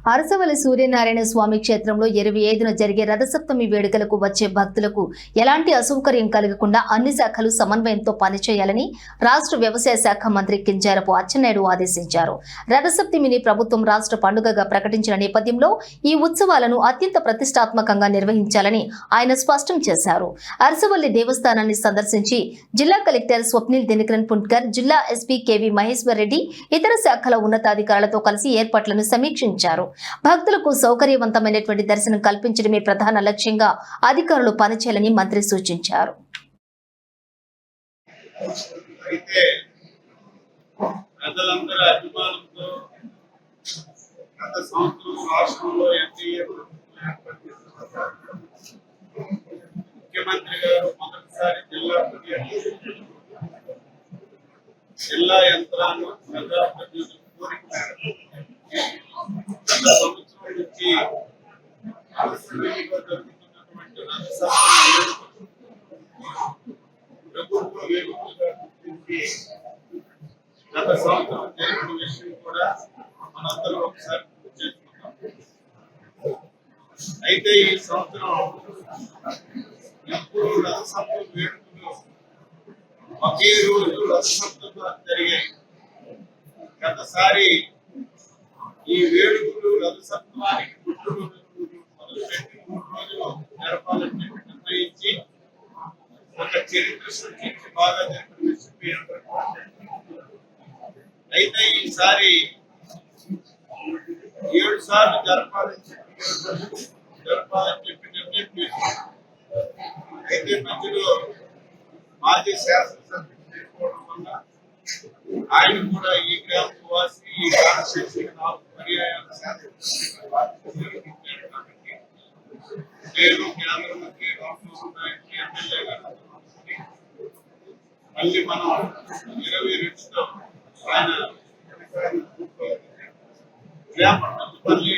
అరసవల్లి సూర్యనారాయణ స్వామి క్షేత్రంలో 25న జరిగే రథసప్తమి వేడుకలకు వచ్చే భక్తులకు ఎలాంటి అసౌకర్యం కలగకుండా అన్ని శాఖలు సమన్వయంతో పనిచేయాలని రాష్ట్ర వ్యవసాయ శాఖ మంత్రి కింజరాపు అచ్చెన్నాయుడు ఆదేశించారు. రథసప్తమిని ప్రభుత్వం రాష్ట్ర పండుగగా ప్రకటించిన నేపథ్యంలో ఈ ఉత్సవాలను అత్యంత ప్రతిష్టాత్మకంగా నిర్వహించాలని ఆయన స్పష్టం చేశారు. అరసవల్లి దేవస్థానాన్ని సందర్శించి జిల్లా కలెక్టర్ స్వప్నిల్ దినకరన్ పుంట్కర్, జిల్లా ఎస్పీ కేవి మహేశ్వర్ రెడ్డి ఇతర శాఖల ఉన్నతాధికారులతో కలిసి ఏర్పాట్లను సమీక్షించారు. భక్తులకు సౌకర్యవంతమైనటువంటి దర్శనం కల్పించడమే ప్రధాన లక్ష్యంగా అధికారులు పనిచేయాలని మంత్రి సూచించారు. జిల్లా యంత్రాంగం సంవత్సరం నుంచి ప్రభుత్వ వేడుకలుగా గుర్తించి గత సంవత్సరం జరిగిన విషయం కూడా మనందరం ఒకసారి గుర్తు చేసుకుంటాం. అయితే ఈ సంవత్సరం ఎప్పుడు రథసప్తమి వేడుకలు ఒకే రోజు రథసప్తమిగా జరిగాయి. గతసారి ఈ వేడుకలు రథసప్తమానికి మొదలుపెట్టి 3 రోజులు జరపాలని నిర్ణయించి ఒక చరిత్ర సృష్టించి బాగా జరిపిన విషయం. అయితే ఈసారి 7 సార్లు జరపాలని చెప్పి నిర్ణయం తీసుకున్నాం. అయితే మధ్యలో మాజీ శాసనసభ్యులు తీసుకోవడం వల్ల ఆయన కూడా ఈ గ్రామ వాసి ఈ కాన్స్టిట్యూన్సీ 4 పర్యాయాల శాసనసభ్యులు కాబట్టి నేను కేంద్ర మంత్రి రామ్మోహన్ నాయుడు ఎమ్మెల్యే గారు మళ్ళీ మనం 22తో ఆయన రేపటి నుంచి మళ్ళీ